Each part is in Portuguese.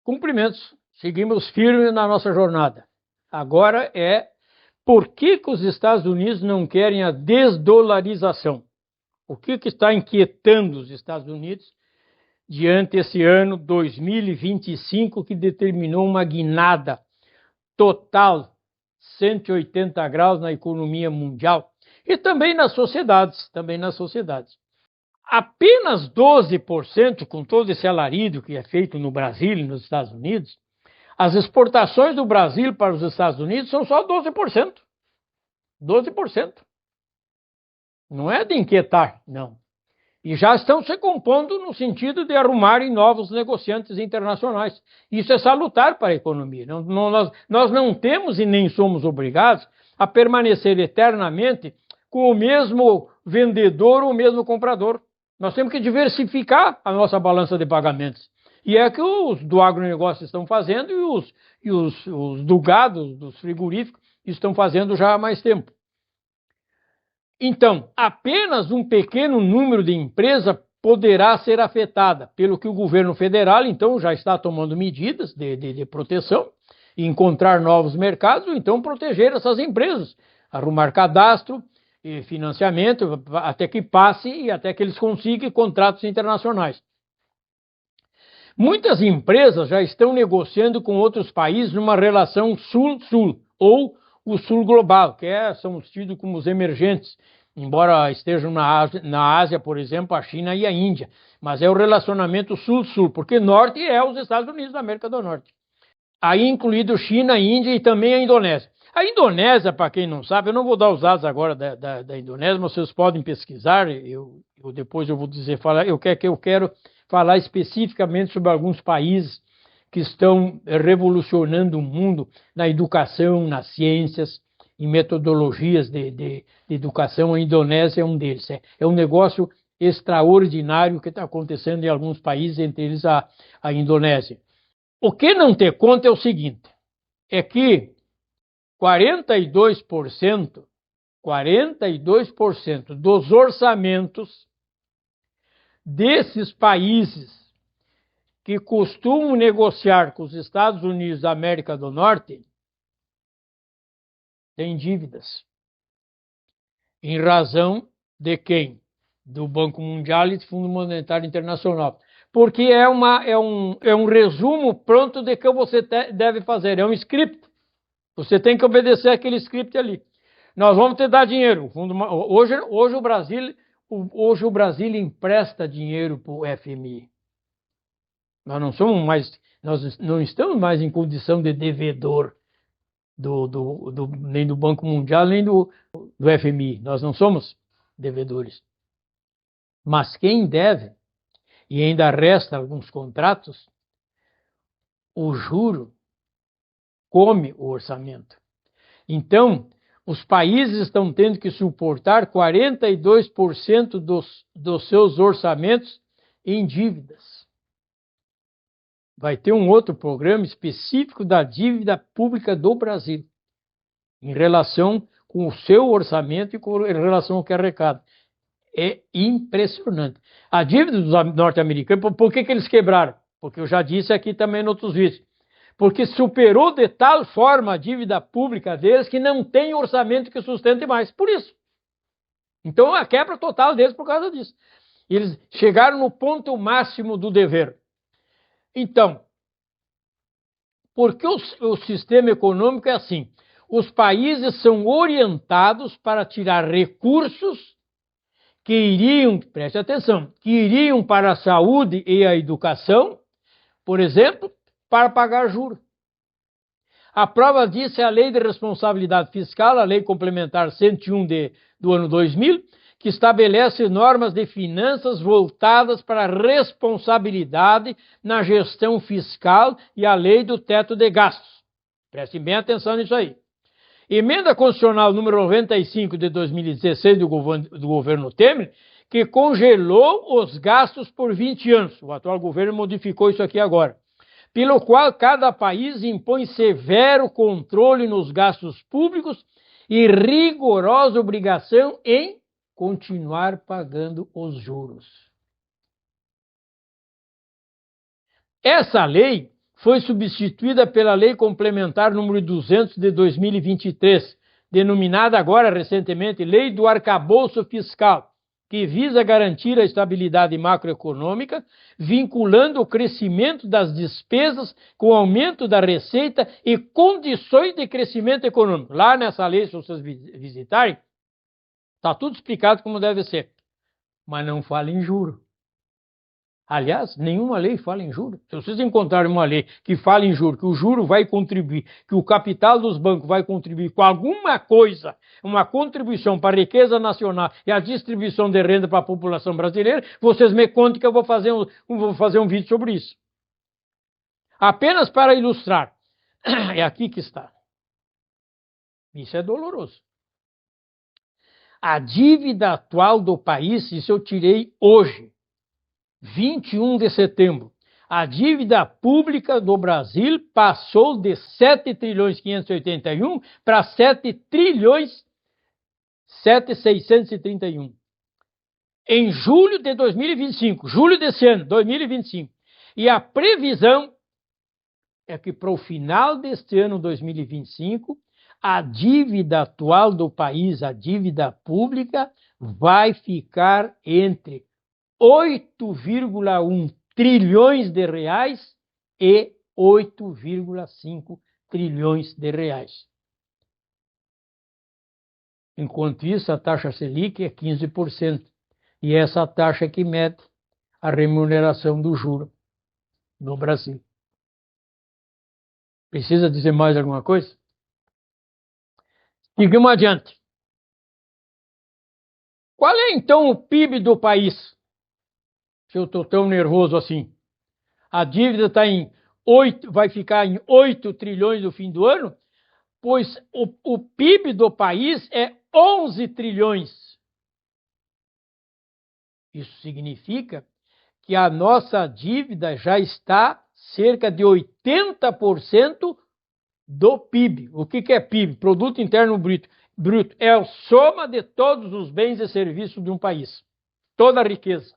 Cumprimentos, seguimos firmes na nossa jornada. Agora por que os Estados Unidos não querem a desdolarização? O que está inquietando os Estados Unidos diante esse ano 2025 que determinou uma guinada total, 180 graus na economia mundial e também nas sociedades, Apenas 12%, com todo esse alarido que é feito no Brasil e nos Estados Unidos, as exportações do Brasil para os Estados Unidos são só 12%. 12%. Não é de inquietar, não. E já estão se compondo no sentido de arrumarem novos negociantes internacionais. Isso é salutar para a economia. Nós não temos e nem somos obrigados a permanecer eternamente com o mesmo vendedor ou o mesmo comprador. Nós temos que diversificar a nossa balança de pagamentos. E é que os do agronegócio estão fazendo e os do gado, dos frigoríficos, estão fazendo já há mais tempo. Então, apenas um pequeno número de empresas poderá ser afetada, pelo que o governo federal, então, já está tomando medidas de proteção, e encontrar novos mercados, ou então proteger essas empresas, arrumar cadastro, e financiamento, até que passe e até que eles consigam contratos internacionais. Muitas empresas já estão negociando com outros países numa relação sul-sul, ou o sul global, que são tidos como os emergentes, embora estejam na Ásia, por exemplo, a China e a Índia. Mas é o relacionamento sul-sul, porque norte é os Estados Unidos da América do Norte. Aí incluído China, Índia e também a Indonésia. A Indonésia, para quem não sabe, eu não vou dar os dados agora da Indonésia, mas vocês podem pesquisar, depois eu vou dizer, eu quero falar especificamente sobre alguns países que estão revolucionando o mundo na educação, nas ciências, em metodologias de educação. A Indonésia é um deles. É um negócio extraordinário que está acontecendo em alguns países, entre eles a Indonésia. O que não ter conta é o seguinte, é que 42% dos orçamentos desses países que costumam negociar com os Estados Unidos da América do Norte têm dívidas. Em razão de quem? Do Banco Mundial e do Fundo Monetário Internacional. Porque é um resumo pronto de que você deve fazer, é um script. Você tem que obedecer aquele script ali. Nós vamos te dar dinheiro. Hoje o Brasil empresta dinheiro para o FMI. Nós não estamos mais em condição de devedor nem do Banco Mundial, nem do FMI. Nós não somos devedores. Mas quem deve, e ainda resta alguns contratos, o juro come o orçamento. Então, os países estão tendo que suportar 42% dos seus orçamentos em dívidas. Vai ter um outro programa específico da dívida pública do Brasil, em relação com o seu orçamento e em relação ao que arrecada. É impressionante. A dívida dos norte-americanos, por que eles quebraram? Porque eu já disse aqui também em outros vídeos. Porque superou de tal forma a dívida pública deles que não tem orçamento que sustente mais. Por isso. Então, a quebra total deles por causa disso. Eles chegaram no ponto máximo do dever. Então, porque o sistema econômico é assim? Os países são orientados para tirar recursos que iriam, preste atenção, que iriam para a saúde e a educação, por exemplo, para pagar juros. A prova disso é a Lei de Responsabilidade Fiscal, a Lei Complementar 101 do ano 2000, que estabelece normas de finanças voltadas para a responsabilidade na gestão fiscal e a Lei do Teto de Gastos. Prestem bem atenção nisso aí. Emenda Constitucional número 95 de 2016 do governo Temer, que congelou os gastos por 20 anos. O atual governo modificou isso aqui agora. Pelo qual cada país impõe severo controle nos gastos públicos e rigorosa obrigação em continuar pagando os juros. Essa lei foi substituída pela Lei Complementar número 200 de 2023, denominada agora recentemente Lei do Arcabouço Fiscal, que visa garantir a estabilidade macroeconômica, vinculando o crescimento das despesas com o aumento da receita e condições de crescimento econômico. Lá nessa lei, se vocês visitarem, está tudo explicado como deve ser, mas não fala em juro. Aliás, nenhuma lei fala em juro. Se vocês encontrarem uma lei que fala em juro, que o juro vai contribuir, que o capital dos bancos vai contribuir com alguma coisa, uma contribuição para a riqueza nacional e a distribuição de renda para a população brasileira, vocês me contem que eu vou fazer um vídeo sobre isso. Apenas para ilustrar. É aqui que está. Isso é doloroso. A dívida atual do país, isso eu tirei hoje, 21 de setembro, a dívida pública do Brasil passou de 7 trilhões 581 para 7 trilhões 7,631. Em julho de 2025, julho desse ano, 2025. E a previsão é que para o final deste ano, 2025, a dívida atual do país, a dívida pública, vai ficar entre 8,1 trilhões de reais e 8,5 trilhões de reais. Enquanto isso, a taxa Selic é 15%. E essa taxa é que mede a remuneração do juro no Brasil. Precisa dizer mais alguma coisa? Seguimos adiante. Qual é então o PIB do país? Se eu estou tão nervoso assim. A dívida vai ficar em 8 trilhões no fim do ano, pois o PIB do país é 11 trilhões. Isso significa que a nossa dívida já está cerca de 80% do PIB. O que é PIB? Produto Interno Bruto. É a soma de todos os bens e serviços de um país. Toda a riqueza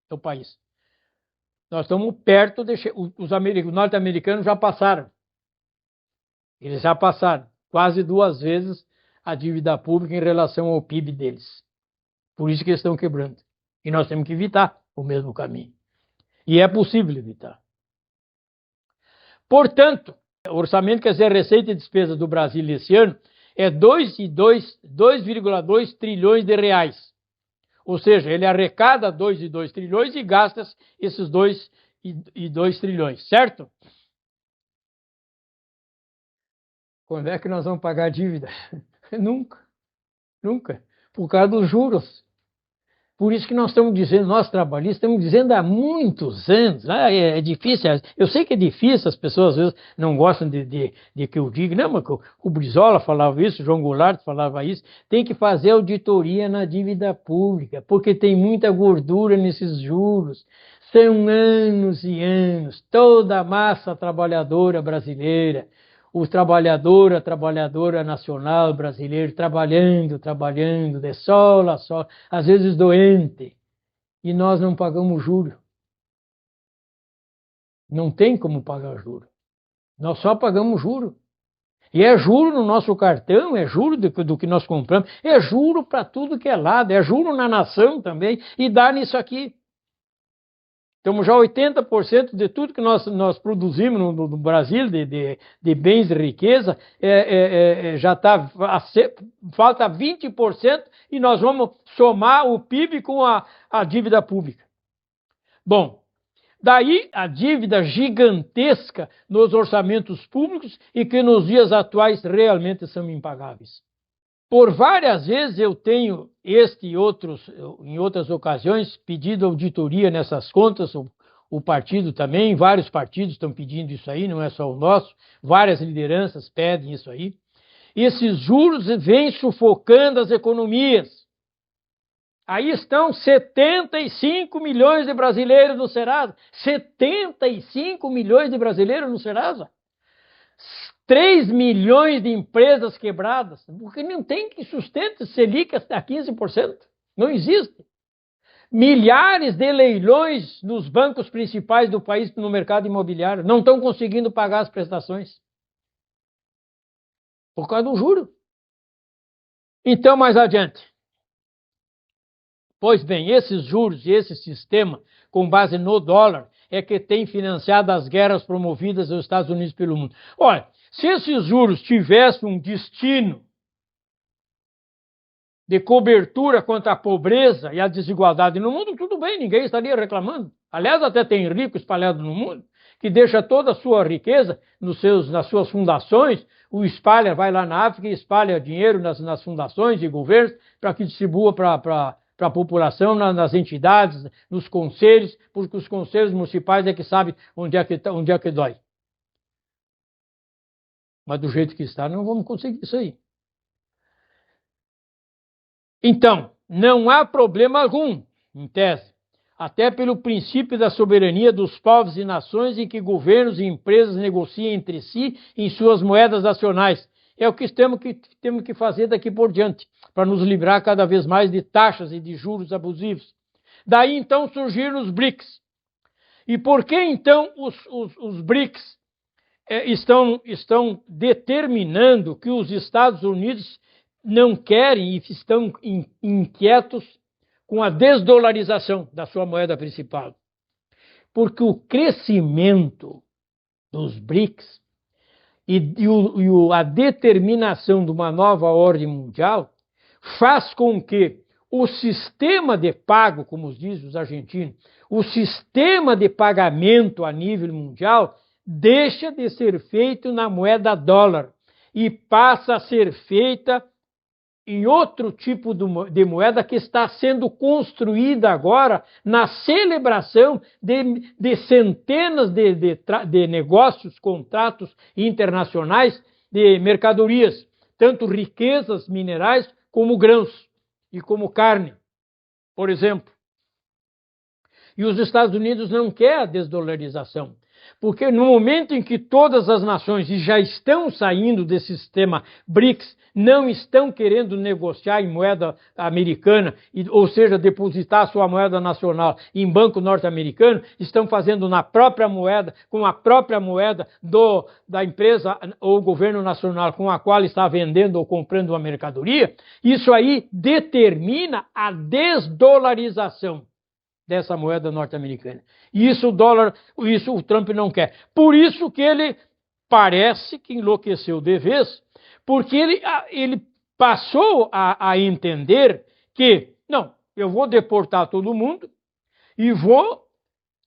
do país. Nós estamos perto de... Os norte-americanos já passaram. Eles já passaram quase 2 vezes a dívida pública em relação ao PIB deles. Por isso que eles estão quebrando. E nós temos que evitar o mesmo caminho. E é possível evitar. Portanto, o orçamento, quer dizer, a receita e despesa do Brasil esse ano é 2,2 trilhões de reais. Ou seja, ele arrecada 2,2 trilhões e gasta esses 2,2 trilhões, certo? Quando é que nós vamos pagar a dívida? Nunca. Nunca. Por causa dos juros. Por isso que nós estamos dizendo, nós trabalhistas, estamos dizendo há muitos anos, é difícil, eu sei que é difícil, as pessoas às vezes não gostam de que eu diga, não, mas o Brizola falava isso, o João Goulart falava isso, tem que fazer auditoria na dívida pública, porque tem muita gordura nesses juros, são anos e anos, toda a massa trabalhadora brasileira, o trabalhador, a trabalhadora nacional brasileira trabalhando, de sol a sol, às vezes doente, e nós não pagamos juro. Não tem como pagar juro. Nós só pagamos juro. E é juro no nosso cartão, é juro do que nós compramos, é juro para tudo que é lado, é juro na nação também, e dá nisso aqui. Estamos já 80% de tudo que nós produzimos no Brasil, de bens e riqueza, já está, falta 20% e nós vamos somar o PIB com a dívida pública. Bom, daí a dívida gigantesca nos orçamentos públicos e que nos dias atuais realmente são impagáveis. Por várias vezes eu tenho em outras ocasiões, pedido auditoria nessas contas, o partido também, vários partidos estão pedindo isso aí, não é só o nosso, várias lideranças pedem isso aí. Esses juros vêm sufocando as economias. Aí estão 75 milhões de brasileiros no Serasa. 75 milhões de brasileiros no Serasa. 3 milhões de empresas quebradas, porque não tem que sustente Selic a 15%. Não existe. milhares de leilões nos bancos principais do país no mercado imobiliário. Não estão conseguindo pagar as prestações. Por causa do juro. Então, mais adiante. Pois bem, esses juros e esse sistema, com base no dólar, é que tem financiado as guerras promovidas aos Estados Unidos pelo mundo. Olha, se esses juros tivessem um destino de cobertura contra a pobreza e a desigualdade no mundo, tudo bem, ninguém estaria reclamando. Aliás, até tem rico espalhado no mundo, que deixa toda a sua riqueza nas suas fundações, o espalha, vai lá na África e espalha dinheiro nas fundações e governos para que distribua para a população, nas entidades, nos conselhos, porque os conselhos municipais é que sabem onde é que dói. Mas do jeito que está, não vamos conseguir isso aí. Então, não há problema algum, em tese, até pelo princípio da soberania dos povos e nações em que governos e empresas negociam entre si em suas moedas nacionais. É o que temos que fazer daqui por diante, para nos livrar cada vez mais de taxas e de juros abusivos. Daí, então, surgiram os BRICS. E por que, então, os BRICS estão determinando que os Estados Unidos não querem e estão inquietos com a desdolarização da sua moeda principal? Porque o crescimento dos BRICS e a determinação de uma nova ordem mundial faz com que o sistema de pago, como diz os argentinos, o sistema de pagamento a nível mundial deixa de ser feito na moeda dólar e passa a ser feita em outro tipo de moeda que está sendo construída agora na celebração de centenas de negócios, contratos internacionais de mercadorias, tanto riquezas minerais como grãos e como carne, por exemplo. E os Estados Unidos não querem a desdolarização. Porque no momento em que todas as nações já estão saindo desse sistema BRICS, não estão querendo negociar em moeda americana, ou seja, depositar sua moeda nacional em banco norte-americano, estão fazendo na própria moeda, com a própria moeda da empresa ou governo nacional com a qual está vendendo ou comprando uma mercadoria, isso aí determina a desdolarização dessa moeda norte-americana. Isso o Trump não quer. Por isso que ele parece que enlouqueceu de vez, porque ele passou a entender que, não, eu vou deportar todo mundo e vou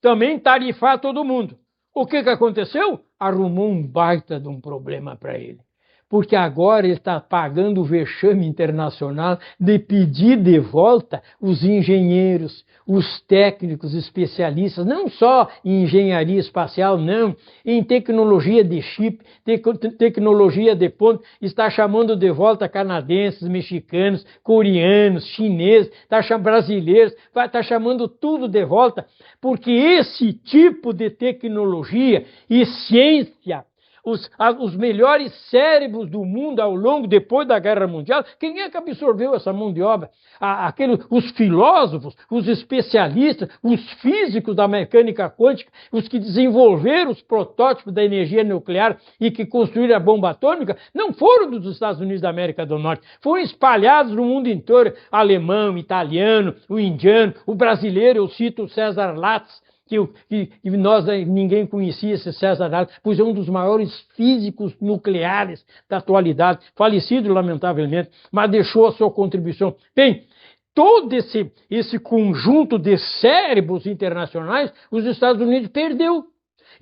também tarifar todo mundo. O que aconteceu? Arrumou um baita de um problema para ele. Porque agora ele está pagando o vexame internacional de pedir de volta os engenheiros, os técnicos especialistas, não só em engenharia espacial, não, em tecnologia de chip, tecnologia de ponto, está chamando de volta canadenses, mexicanos, coreanos, chineses, brasileiros, está chamando tudo de volta, porque esse tipo de tecnologia e ciência, os melhores cérebros do mundo depois da Guerra Mundial, quem é que absorveu essa mão de obra? Os filósofos, os especialistas, os físicos da mecânica quântica, os que desenvolveram os protótipos da energia nuclear e que construíram a bomba atômica, não foram dos Estados Unidos da América do Norte, foram espalhados no mundo inteiro, alemão, italiano, o indiano, o brasileiro, eu cito o César Lattes, que ninguém conhecia esse César Lattes, pois é um dos maiores físicos nucleares da atualidade, falecido lamentavelmente, mas deixou a ssua contribuição. Bem, todo esse conjunto de cérebros internacionais, os Estados Unidos perdeu.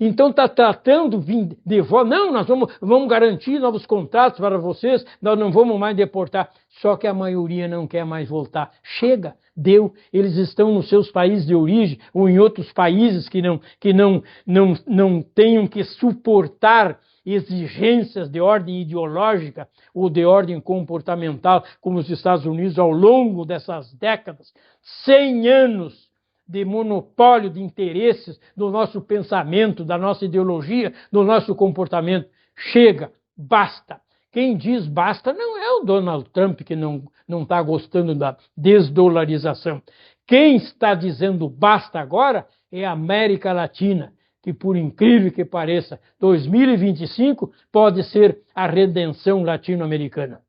Então está tratando de volta. Não, nós vamos garantir novos contratos para vocês, nós não vamos mais deportar. Só que a maioria não quer mais voltar. Chega, deu. Eles estão nos seus países de origem ou em outros países que não tenham que suportar exigências de ordem ideológica ou de ordem comportamental, como os Estados Unidos ao longo dessas décadas, 100 anos de monopólio de interesses do nosso pensamento, da nossa ideologia, do nosso comportamento. Chega, basta. Quem diz basta não é o Donald Trump, que não está gostando da desdolarização. Quem está dizendo basta agora é a América Latina, que, por incrível que pareça, 2025 pode ser a redenção latino-americana.